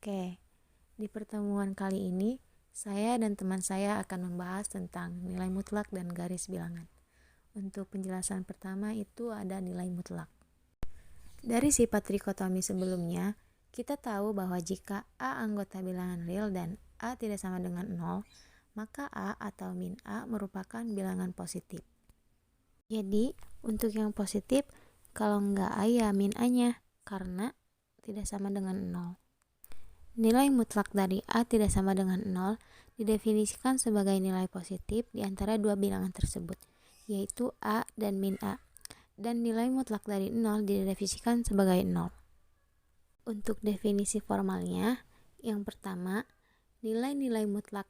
Oke, di pertemuan kali ini saya dan teman saya akan membahas tentang nilai mutlak dan garis bilangan. Untuk penjelasan pertama itu ada nilai mutlak. Dari sifat trikotomi sebelumnya, kita tahu bahwa jika A anggota bilangan real dan A tidak sama dengan 0, maka A atau min A merupakan bilangan positif. Jadi, untuk yang positif, kalau nggak A ya min A-nya, karena tidak sama dengan 0. Nilai mutlak dari A tidak sama dengan 0 didefinisikan sebagai nilai positif di antara dua bilangan tersebut, yaitu A dan min A. Dan nilai mutlak dari 0 didefinisikan sebagai 0. Untuk definisi formalnya, yang pertama, nilai-nilai mutlak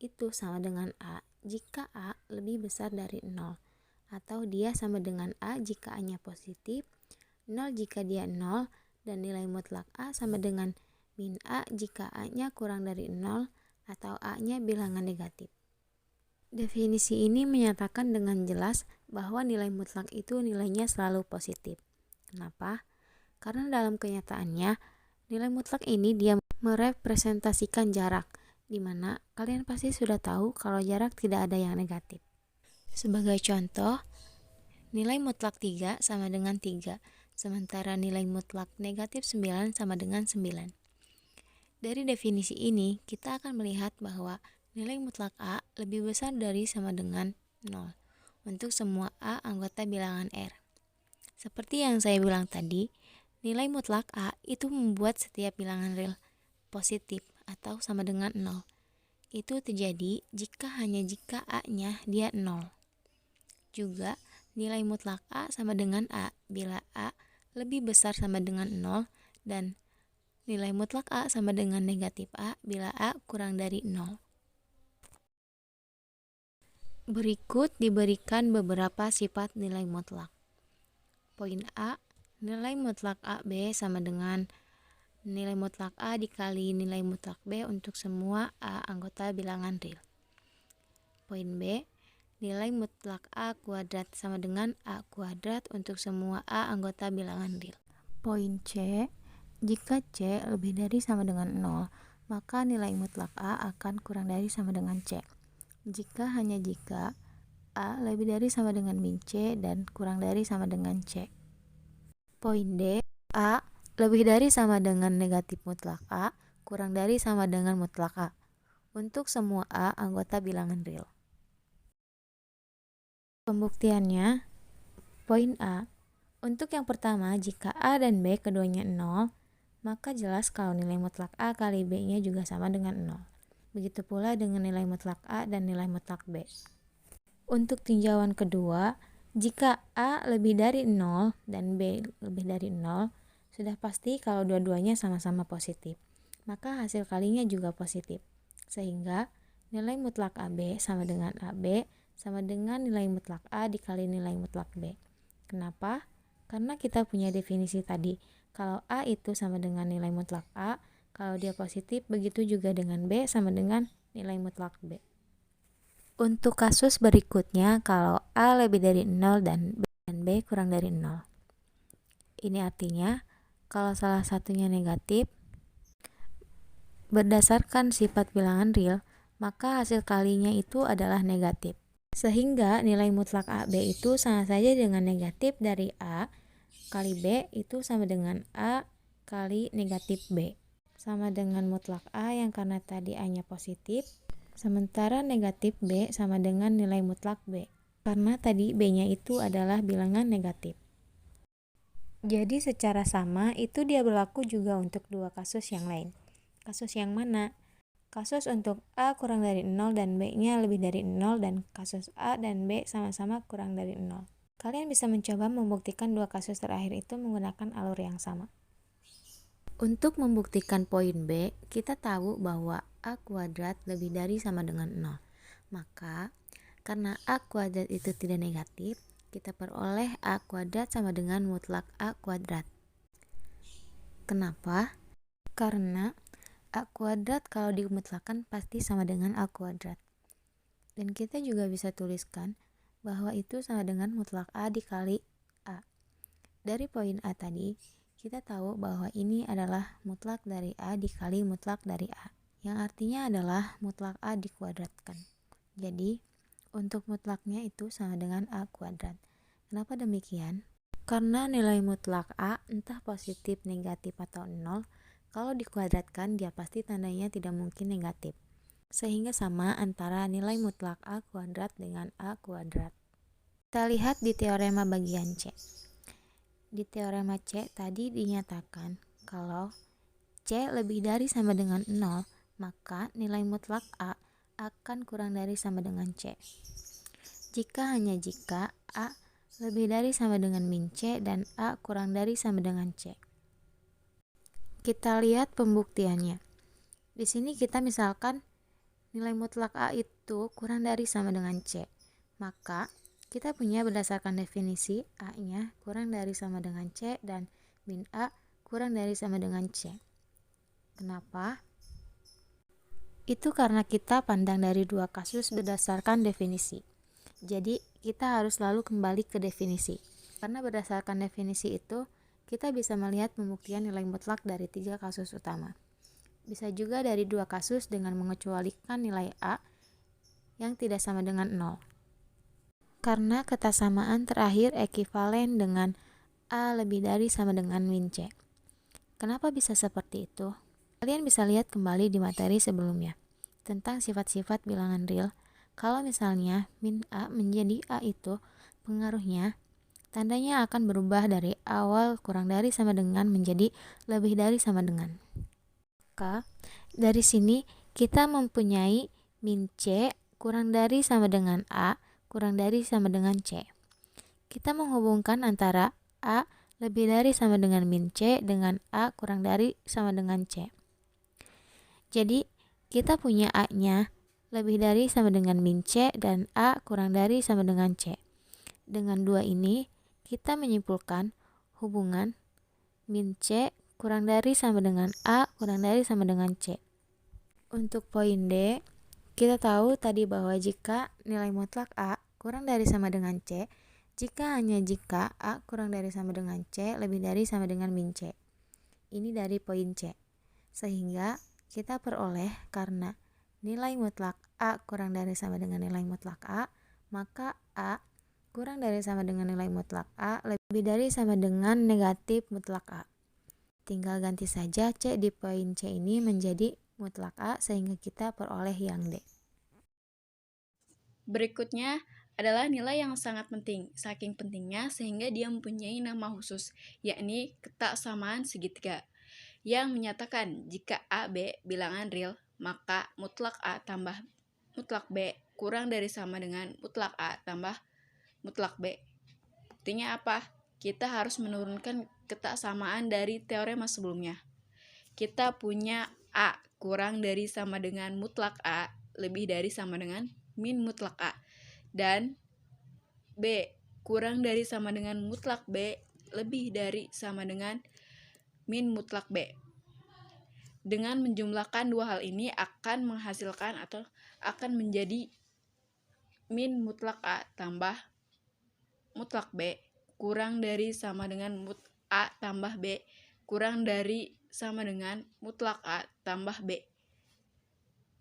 itu sama dengan A jika A lebih besar dari 0, atau dia sama dengan A jika A-nya positif, 0 jika dia 0, dan nilai mutlak A sama dengan min A jika A-nya kurang dari 0 atau A-nya bilangan negatif. Definisi ini menyatakan dengan jelas bahwa nilai mutlak itu nilainya selalu positif. Kenapa? Karena dalam kenyataannya, nilai mutlak ini dia merepresentasikan jarak, di mana kalian pasti sudah tahu kalau jarak tidak ada yang negatif. Sebagai contoh, nilai mutlak 3 sama dengan 3, sementara nilai mutlak negatif 9 sama dengan 9. Dari definisi ini, kita akan melihat bahwa nilai mutlak A lebih besar dari sama dengan 0 untuk semua A anggota bilangan R. Seperti yang saya bilang tadi, nilai mutlak A itu membuat setiap bilangan real positif atau sama dengan 0. Itu terjadi hanya jika A-nya dia 0. Juga, nilai mutlak A sama dengan A bila A lebih besar sama dengan 0 dan nilai mutlak A sama dengan negatif A bila A kurang dari 0. Berikut diberikan beberapa sifat nilai mutlak. Poin A, nilai mutlak AB sama dengan nilai mutlak A dikali nilai mutlak B untuk semua A anggota bilangan real. Poin B, nilai mutlak A kuadrat sama dengan A kuadrat untuk semua A anggota bilangan real. Poin C, jika C lebih dari sama dengan 0, maka nilai mutlak A akan kurang dari sama dengan C. Jika A lebih dari sama dengan min C dan kurang dari sama dengan C. Poin D, A lebih dari sama dengan negatif mutlak A, kurang dari sama dengan mutlak A untuk semua A anggota bilangan real. Pembuktiannya, poin A, untuk yang pertama, jika A dan B keduanya 0, maka jelas kalau nilai mutlak A kali B-nya juga sama dengan 0. Begitu pula dengan nilai mutlak A dan nilai mutlak B. Untuk tinjauan kedua, jika A lebih dari 0 dan B lebih dari 0, sudah pasti kalau dua-duanya sama-sama positif. Maka hasil kalinya juga positif. Sehingga nilai mutlak AB sama dengan AB sama dengan nilai mutlak A dikali nilai mutlak B. Kenapa? Karena kita punya definisi tadi, kalau A itu sama dengan nilai mutlak A, kalau dia positif, begitu juga dengan B sama dengan nilai mutlak B. Untuk kasus berikutnya, kalau A lebih dari 0 dan B kurang dari 0. Ini artinya, kalau salah satunya negatif, berdasarkan sifat bilangan real, maka hasil kalinya itu adalah negatif. Sehingga nilai mutlak AB itu sama saja dengan negatif dari A kali B itu sama dengan A kali negatif B. Sama dengan mutlak A yang karena tadi A-nya positif, sementara negatif B sama dengan nilai mutlak B. Karena tadi B-nya itu adalah bilangan negatif. Jadi secara sama itu dia berlaku juga untuk dua kasus yang lain. Kasus yang mana? Kasus untuk A kurang dari 0 dan B-nya lebih dari 0 dan kasus A dan B sama-sama kurang dari 0. Kalian bisa mencoba membuktikan dua kasus terakhir itu menggunakan alur yang sama. Untuk membuktikan poin B, kita tahu bahwa A kuadrat lebih dari sama dengan 0. Maka, karena A kuadrat itu tidak negatif, kita peroleh A kuadrat sama dengan mutlak A kuadrat. Kenapa? Karena A kuadrat kalau dimutlakan pasti sama dengan A kuadrat. Dan kita juga bisa tuliskan bahwa itu sama dengan mutlak A dikali A. Dari poin A tadi, kita tahu bahwa ini adalah mutlak dari A dikali mutlak dari A, yang artinya adalah mutlak A dikuadratkan. Jadi, untuk mutlaknya itu sama dengan A kuadrat. Kenapa demikian? Karena nilai mutlak A entah positif, negatif, atau 0, kalau dikuadratkan dia pasti tandanya tidak mungkin negatif. Sehingga sama antara nilai mutlak A kuadrat dengan A kuadrat. Kita lihat di teorema bagian C. Di teorema C tadi dinyatakan kalau C lebih dari sama dengan 0, maka nilai mutlak A akan kurang dari sama dengan C. Jika hanya jika A lebih dari sama dengan min C dan A kurang dari sama dengan C. Kita lihat pembuktiannya. Di sini kita misalkan nilai mutlak A itu kurang dari sama dengan C. Maka kita punya berdasarkan definisi A-nya kurang dari sama dengan C dan min A kurang dari sama dengan C. Kenapa? Itu karena kita pandang dari dua kasus berdasarkan definisi. Jadi kita harus selalu kembali ke definisi. Karena berdasarkan definisi itu, kita bisa melihat pembuktian nilai mutlak dari 3 kasus utama. Bisa juga dari 2 kasus dengan mengecualikan nilai A yang tidak sama dengan 0. Karena ketersamaan terakhir ekivalen dengan A lebih dari sama dengan min C. Kenapa bisa seperti itu? Kalian bisa lihat kembali di materi sebelumnya tentang sifat-sifat bilangan real. Kalau misalnya min A menjadi A itu pengaruhnya tandanya akan berubah dari awal kurang dari sama dengan menjadi lebih dari sama dengan. Maka dari sini kita mempunyai min C kurang dari sama dengan A kurang dari sama dengan C. Kita menghubungkan antara A lebih dari sama dengan min C dengan A kurang dari sama dengan C. Jadi kita punya A-nya lebih dari sama dengan min C dan A kurang dari sama dengan C. Dengan dua ini kita menyimpulkan hubungan min C kurang dari sama dengan A kurang dari sama dengan C. Untuk poin D, kita tahu tadi bahwa jika nilai mutlak A kurang dari sama dengan C, hanya jika A kurang dari sama dengan C lebih dari sama dengan min C. Ini dari poin C. Sehingga kita peroleh karena nilai mutlak A kurang dari sama dengan nilai mutlak A, maka A kurang dari sama dengan nilai mutlak A lebih dari sama dengan negatif mutlak A. Tinggal ganti saja C di poin C ini menjadi mutlak A sehingga kita peroleh yang D. Berikutnya adalah nilai yang sangat penting, saking pentingnya sehingga dia mempunyai nama khusus, yakni ketaksamaan segitiga, yang menyatakan jika A, B bilangan real, maka mutlak A tambah mutlak B kurang dari sama dengan mutlak A tambah mutlak B. Buktinya apa? Kita harus menurunkan ketaksamaan dari teorema sebelumnya. Kita punya A kurang dari sama dengan mutlak A lebih dari sama dengan min mutlak A. Dan B kurang dari sama dengan mutlak B lebih dari sama dengan min mutlak B. Dengan menjumlahkan dua hal ini akan menghasilkan atau akan menjadi min mutlak A tambah mutlak B kurang dari sama dengan A tambah B kurang dari sama dengan mutlak A tambah B.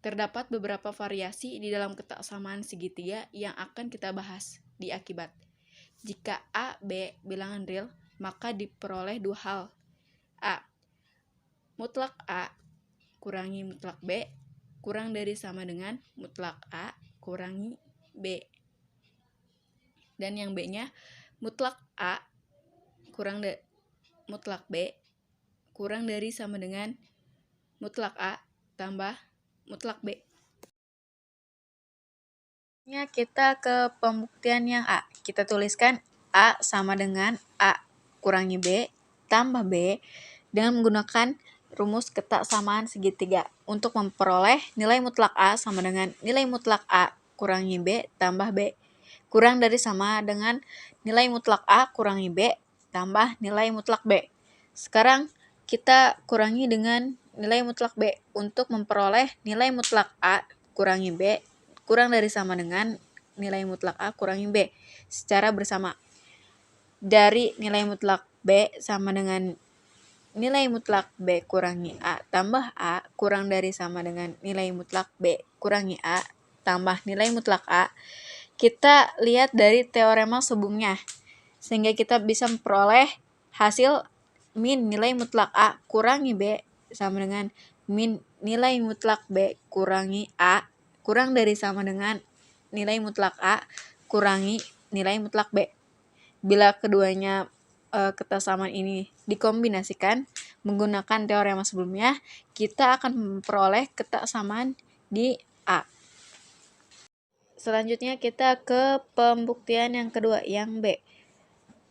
Terdapat beberapa variasi di dalam ketaksamaan segitiga yang akan kita bahas di akibat. Jika A, B bilangan real, maka diperoleh dua hal. A. Mutlak A kurangi mutlak B kurang dari sama dengan mutlak A kurangi B. Dan yang B-nya mutlak A kurang mutlak B kurang dari sama dengan mutlak A tambah mutlak B. Kita ke pembuktian yang A. Kita tuliskan A sama dengan A kurangi B tambah B dengan menggunakan rumus ketaksamaan segitiga untuk memperoleh nilai mutlak A sama dengan nilai mutlak A kurangi B tambah B kurang dari sama dengan nilai mutlak A kurangi B tambah nilai mutlak B. Sekarang kita kurangi dengan nilai mutlak B untuk memperoleh nilai mutlak A kurangi B kurang dari sama dengan nilai mutlak A kurangi B secara bersama. Dari nilai mutlak B sama dengan nilai mutlak B kurangi A tambah A kurang dari sama dengan nilai mutlak B kurangi A tambah nilai mutlak A, kita lihat dari teorema sebelumnya, sehingga kita bisa memperoleh hasil min nilai mutlak A kurangi B sama dengan min nilai mutlak B kurangi A kurang dari sama dengan nilai mutlak A kurangi nilai mutlak B. Bila keduanya kesamaan ini dikombinasikan menggunakan teorema sebelumnya, kita akan memperoleh kesamaan di A. Selanjutnya kita ke pembuktian yang kedua, yang B.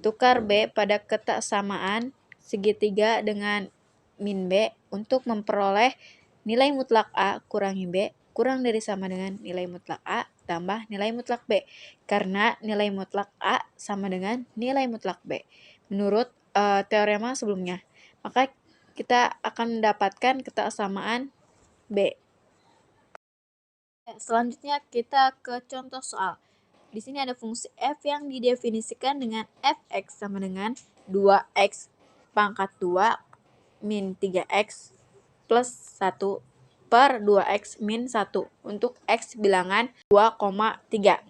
Tukar B pada kesamaan segitiga dengan min B untuk memperoleh nilai mutlak A kurangi B kurang dari sama dengan nilai mutlak A tambah nilai mutlak B, karena nilai mutlak A sama dengan nilai mutlak B menurut teorema sebelumnya. Maka kita akan mendapatkan kesamaan B. Selanjutnya kita ke contoh soal. Di sini ada fungsi f yang didefinisikan dengan fx sama dengan 2x pangkat 2 min 3x plus 1 per 2x min 1 untuk x bilangan 2,3.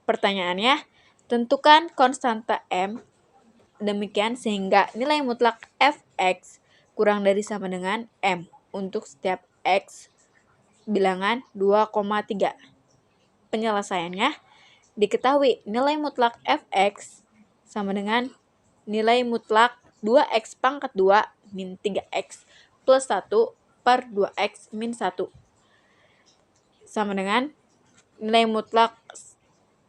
Pertanyaannya, tentukan konstanta m demikian sehingga nilai mutlak fx kurang dari sama dengan m untuk setiap x bilangan 2,3. Penyelesaiannya, diketahui nilai mutlak fx sama dengan nilai mutlak 2x pangkat 2 min 3x plus 1 per 2x min 1 sama dengan nilai mutlak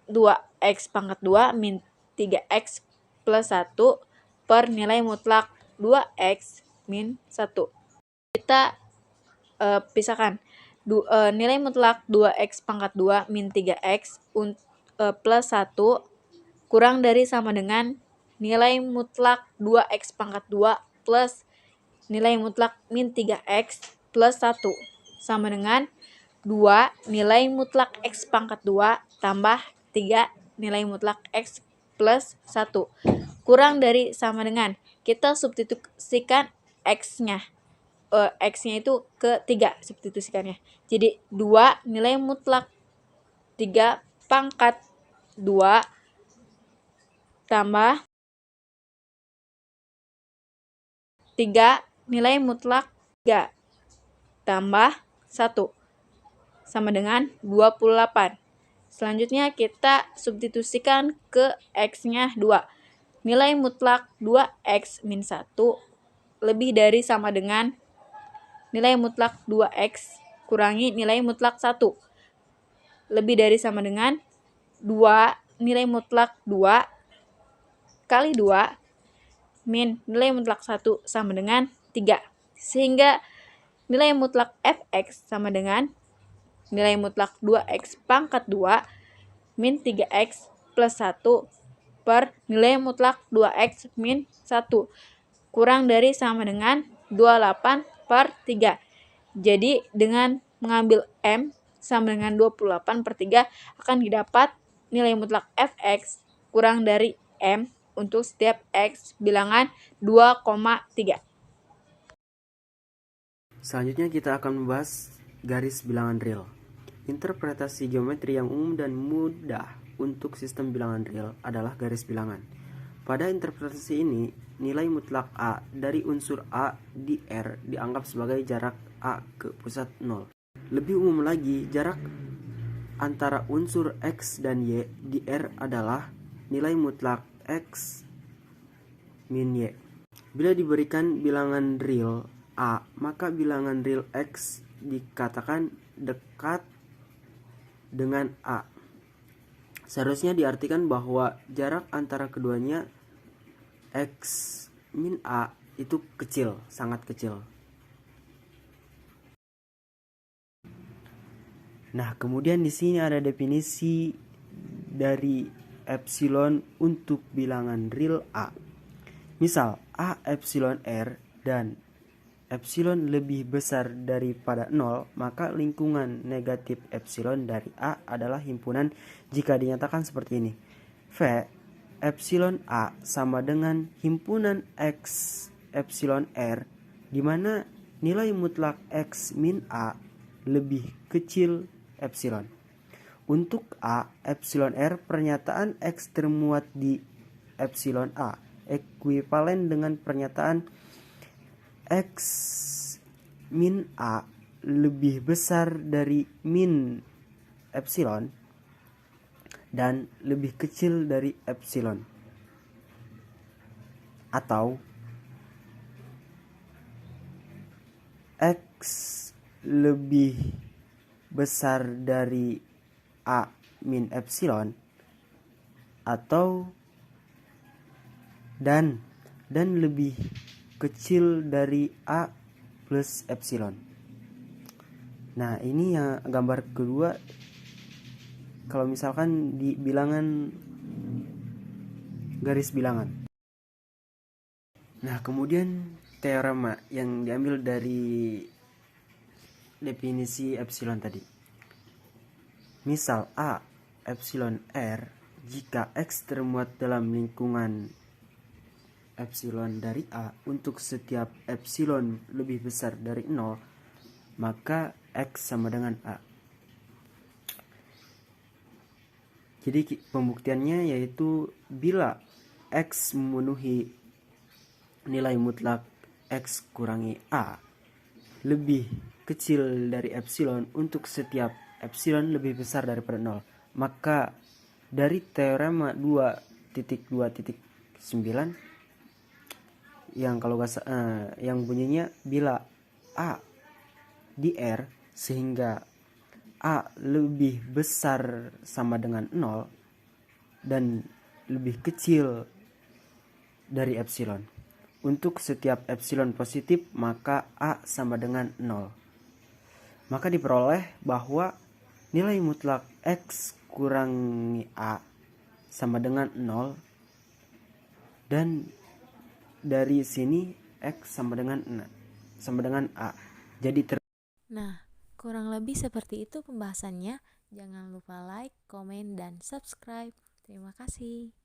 2x pangkat 2 min 3x plus 1 per nilai mutlak 2x min 1. Kita pisahkan. Nilai mutlak 2x pangkat 2 min 3x plus 1 kurang dari sama dengan nilai mutlak 2x pangkat 2 plus nilai mutlak min 3x plus 1 sama dengan 2 nilai mutlak x pangkat 2 tambah 3 nilai mutlak x plus 1 kurang dari sama dengan, kita substitusikan x-nya. X-nya itu ke 3 substitusikannya. Jadi 2 nilai mutlak 3 pangkat 2 tambah 3 nilai mutlak 3 tambah 1 sama dengan 28. Selanjutnya kita substitusikan ke x-nya 2. Nilai mutlak 2x min 1 lebih dari sama dengan nilai mutlak 2x kurangi nilai mutlak 1. Lebih dari sama dengan 2 nilai mutlak 2 kali 2 min nilai mutlak 1 sama dengan 3. Sehingga nilai mutlak fx sama dengan nilai mutlak 2x pangkat 2 min 3x plus 1 per nilai mutlak 2x min 1 kurang dari sama dengan 28 per 3. Jadi dengan mengambil M sama dengan 28 per 3 akan didapat nilai mutlak fx kurang dari M untuk setiap x bilangan 2,3. Selanjutnya kita akan membahas garis bilangan real. Interpretasi geometri yang umum dan mudah untuk sistem bilangan real adalah garis bilangan. Pada interpretasi ini, nilai mutlak A dari unsur A di R dianggap sebagai jarak A ke pusat 0. Lebih umum lagi, jarak antara unsur X dan Y di R adalah nilai mutlak X min Y. Bila diberikan bilangan real A, maka bilangan real X dikatakan dekat dengan A. Seharusnya diartikan bahwa jarak antara keduanya X min A itu kecil, sangat kecil. Nah, kemudian di sini ada definisi dari epsilon untuk bilangan real A. Misal A epsilon R dan epsilon lebih besar daripada 0, maka lingkungan negatif epsilon dari A adalah himpunan jika dinyatakan seperti ini. V epsilon A sama dengan himpunan X epsilon R, di mana nilai mutlak X min A lebih kecil epsilon. Untuk A, epsilon R, pernyataan X termuat di epsilon A ekuivalen dengan pernyataan X min A lebih besar dari min epsilon dan lebih kecil dari epsilon. Atau X lebih besar dari A min epsilon atau dan lebih kecil dari A plus epsilon. Nah, ini yang gambar kedua kalau misalkan di bilangan garis bilangan. Nah, kemudian teorema yang diambil dari definisi epsilon tadi. Misal A epsilon R, jika X termuat dalam lingkungan epsilon dari A untuk setiap epsilon lebih besar dari 0, maka X sama dengan A. Jadi pembuktiannya yaitu bila X memenuhi nilai mutlak X kurangi A lebih kecil dari epsilon untuk setiap epsilon lebih besar daripada 0, maka dari teorema 2.2.9 yang kalau yang bunyinya bila A di R sehingga A lebih besar sama dengan 0 dan lebih kecil dari epsilon. Untuk setiap epsilon positif maka A sama dengan 0. Maka diperoleh bahwa nilai mutlak X kurangi A sama dengan 0, dan dari sini X sama dengan A. Jadi Nah, kurang lebih seperti itu pembahasannya. Jangan lupa like, komen, dan subscribe. Terima kasih.